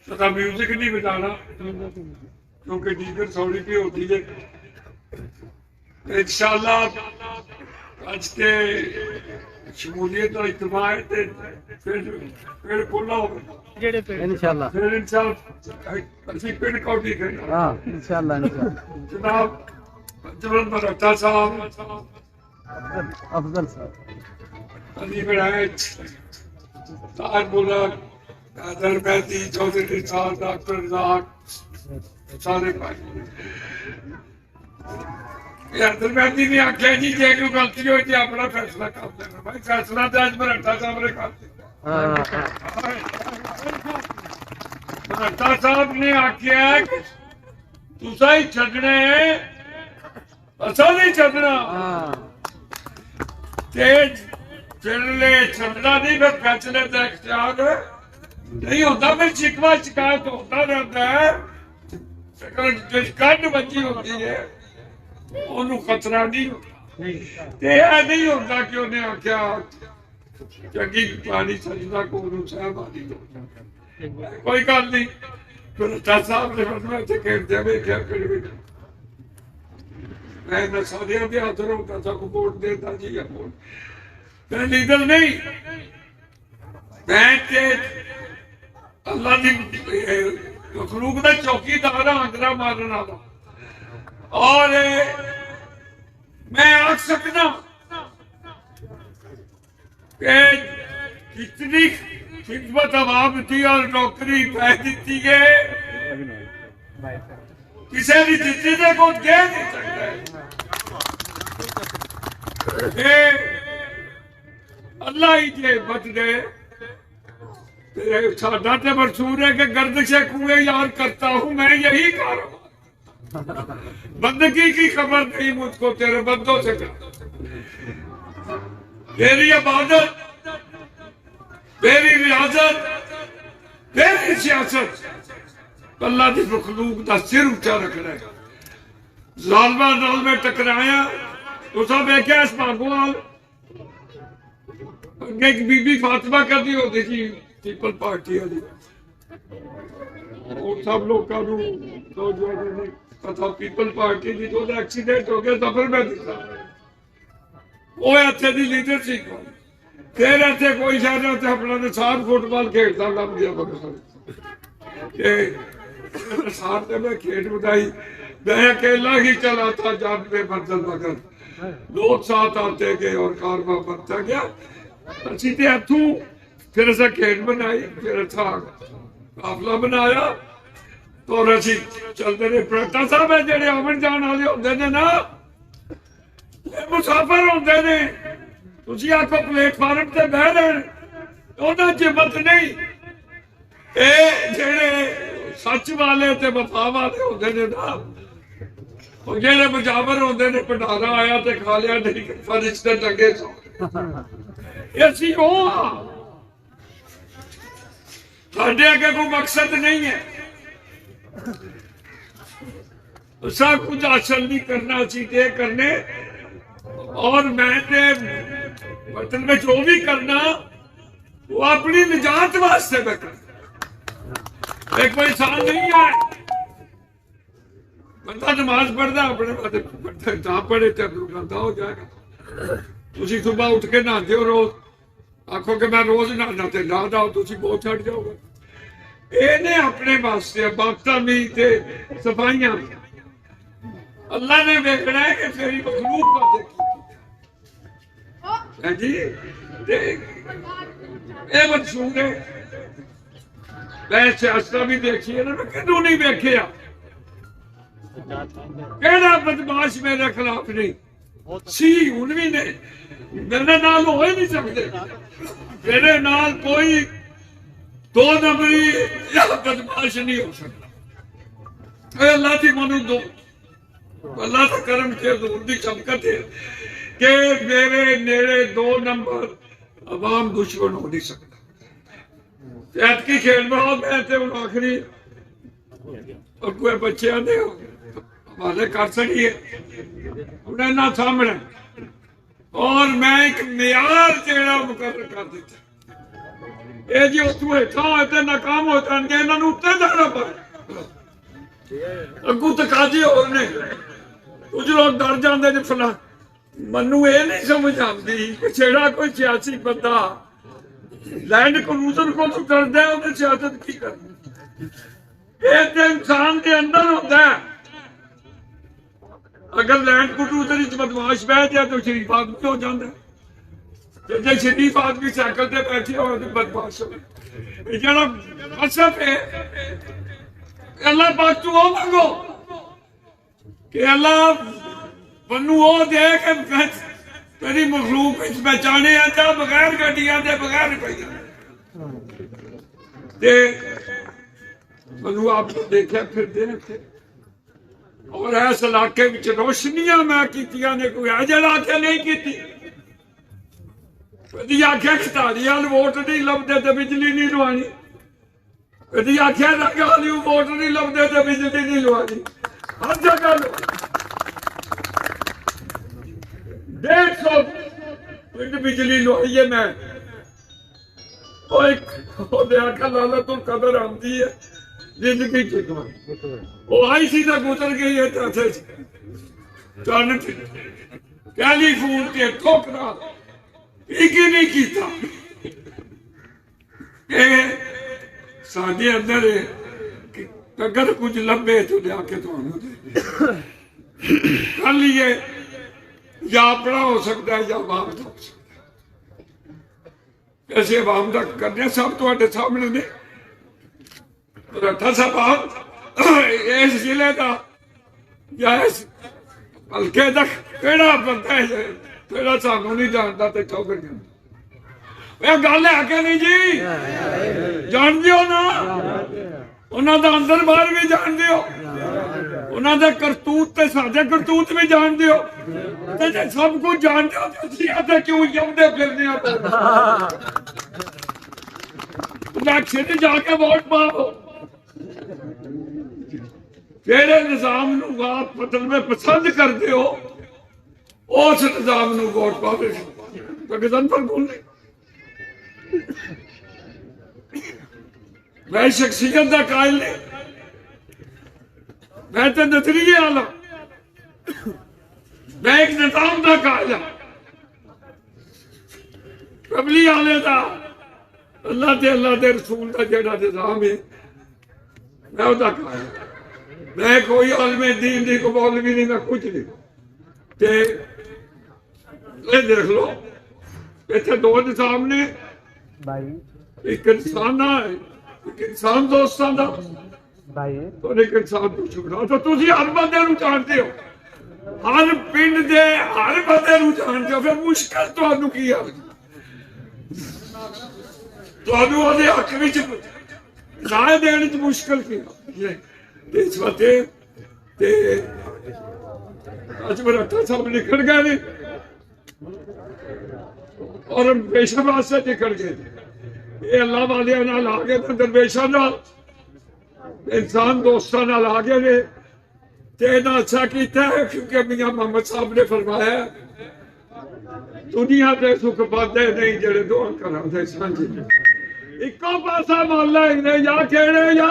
पता म्यूजिक नहीं बजाना क्योंकि दीगर थोड़ी भी होती है। इंशाअल्लाह आज के शमूलियत और इज्तिमा है ते फिर खुला होगा इंशाअल्लाह। फिर इंशाअल्लाह ਅਸੀਂ ਪਿੰਡ ਕੌਡੀ ਖੇਡਾਂ। हाँ इंशाअल्लाह इंशाअल्लाह। जनाब जबरन बराटा साहब अफजल साहब अली विलायत ताज मुल्क हैदर बैदी चौधरी साहब डॉक्टर रजाक सारे भाई हैदर बैदी ने आख्या जी जे कोई गलती हो तो अपना फैसला कर देना। भाई फैसला तो अज बराटा साहब ने कर दिया। बराटा साहब ने आख्या तुसा ही छड्डना है असा नहीं छड्डना फिरले छड्डना नहीं फिर फैसले का इख्तियार नहीं होता। फिर शिकवा शिकायत होता रहता है। कंड बची होती है ओनू खतरा नहीं होता। नहीं होता कि उन्हें आख्या चंगी पानी सजना को सहबानी कोई गल नहीं। बराटा साहब ने मैं खेलते वेख्या मैं सारिया के हाथ रोकता था को वोट देता जी या वोट मैं लीडर नहीं मैं अल्लाह की मखलूक का चौकीदार हाँ अंदरा मारने वाला। और मैं आख सकता कितनी खिदमत अवाम थी और नौकरी पै दी है किसी भी जिंदगी ने को दे नहीं सकता। अल्लाह ही जे बच गए साडा ते मंसूर है कि गर्दिशे कुएं यार करता हूं मैं यही कारोबार। बंदगी की खबर नहीं मुझको तेरे बंदों से तेरी इबादत तेरी रियाजत तेरी सियासत अल्लाह की मखलूक का सिर उच्चा रखना है। जालमा नाल में टकराया तुसा वेख्या इस भागोवाल अगे एक बीबी फातिमा करती होती थी पीपल पार्टी वाली और सब लोगों ने पता पीपल पार्टी की तो एक्सीडेंट हो गया सफर में दिखा वो इतने की लीडर सी फिर इतने कोई शायद अपना निशान फुटबॉल खेलता लग गया साथ में खेल बताई मैं अकेला ही चला था जान पे मंजिल मगर लोग साथ आते गए और कारवा बनता गया। अच्छी ते इथों फिर असा खेल बनाई फिर अच्छा काफला बनाया तो असी चलते रहे। बराटा साहब है जेडे आवन जान वाले होंदे ने ना मुसाफिर होंदे ने तुसी आखो प्लेटफार्म ते बह रहे उन्हां च हिम्मत नहीं। ए जेडे सच वाले ते वफा वाले होंदे ने ना जेडे मुजावर होंदे ने भंडारा आया ते खा लिया नहीं फरिश्ते टंगे सो असी वो साडे अगे कोई मकसद नहीं है सब कुछ हासिल नहीं करना सी करने और मैं वतन में जो भी करना वो अपनी निजात वास्ते मैं करना। एक कोई इंसान नहीं है बंदा नमाज पढ़ता अपने ना पढ़े तो गंदा हो जाएगा। तुसी सुबह उठ के नहाते हो रोज आखो कि मैं रोज नहाना ते ना नहाओ तुसी बहुत छड़ जाओगे। इन्हें अपने वास्ते बाबता नहीं थे सफाइयां अल्लाह ने देखना है कि तेरी मखलूक का जी ये मंसूर है। मैं सियासत भी देखी है ना मैं किनू नहीं देखिया कहना बदमाश मेरे खिलाफ नहीं सी हूं भी नहीं मेरे नाल हो ही नहीं सकते। मेरे नाल कोई दो नंबरी या बदमाश नहीं हो सकता। अल्लाह की मनु दो अल्लाह का करम के दूर की शमकत है कि मेरे नेड़े दो नंबर अवाम दुश्मन हो नहीं सकता। ऐत की खेल में हो मैं आखिरी कोई बच्चे आते हो हमारे कर सकिए उन्हें ना सामने और मैं एक म्यार जेड़ा मुकर्रर कर दिता ये जी उतों हेठा होए ते नाकाम हो जाएंगे इन्हां नूं उत्ते दा अगू तकाजे होर ने, कुछ लोग डर जाते ने फला। मनु ये नहीं समझ आती कि जेड़ा कोई सियासी बंदा लैंड क्रूजर को तो डरदा है, उन्हें सियासत की करनी। ये तो इंसान के अंदर होता है। अगर लैंड क्रूजर बदमाश बह जाए तो शरीफ आदमी हो जाता है, जो शरीफ आदमी साइकिल से बैठे हो तो बदमाश हो। जरा असफ है अल्लाह पाक तू वो मांगो कि अल्लाह मनु वो दे के तेरी मखलूक पहचाने आता बगैर गड्डियां दे बगैर रुपया। मनु आपको देखा फिर दे और इस इलाके में रोशनियां मैं कीतियां ने, कोई है जरा आख्या नहीं की। कदी आख्या खितारी वाल वोट नहीं लभदे तो बिजली नहीं लवानी, कदी आख्या रंग वाली वोट नहीं लभदे तो बिजली नहीं लवानी। हर जगह 150 मिनट बिजली लवाई है मैं। आख्या लाला तू कदर आती है जिंदगी वो आई सी तो गुजर गई है। टेलीफोन के ठोकरा एक ही नहीं किया। साडे अंदर अगर कुछ लभे तो लिया के कर लिए, या अपना हो सकता है या आवाम का हो सकता है। ऐसे आवाम का करने सब तुम्हारे सामने ने। रट्ठा साहब इस जिले का या इस हल्के का केड़ा बंदा है तेरा सानू नहीं जानता तो चौधरी गल है कि नहीं जी? जान दियो ना, उन्होंने अंदर बाहर भी जान दियो, उन्होंने करतूत ते साडे करतूत भी जान दियो। सब कुछ जान दियो तो क्यों जमदे फिरने इलेक्शन जाके वोट पाओ। जेड़े निजाम आप मतलब पसंद करते हो उस निजाम वोट पाओ। गजनफर बोलने मैं शख्सियत का कायल नहीं, मैं तो नजरिए वाला, मैं एक निजाम का कायल हाँ। कबली वाले का अल्लाह के रसूल का जेड़ा निजाम है मैं उसका कायल। मैं कोई आलमे दीन नहीं, को मौलवी नहीं, मैं कुछ नहीं। ते देख लो इतने दो निजाम ने, एक इंसान दोस्तां दा और एक इंसान दुश्मन। तो तुसी हर बंदे नूं जानते हो, हर पिंड दे हर बंदे नूं जानते हो, फिर मुश्किल तुहानूं की है? तुहानूं ओहदे हक विच राय देने च मुश्किल की है? इस वास्ते ते अज मराठा साहब निकल गए ने और पेशा वास्ते निकल गए। ये अल्लाह वाले नाल आ गए तो दरवेशा नाल इंसान दोस्तां नाल आ गए ने। ते इन्हां अच्छा कीता है क्योंकि मियां मोहम्मद साहब ने फरमाया दुनिया दे सुख पाते नहीं जेड़े दुआ करांदे सांझे। इक्को पासा मोहल्ला या केड़े या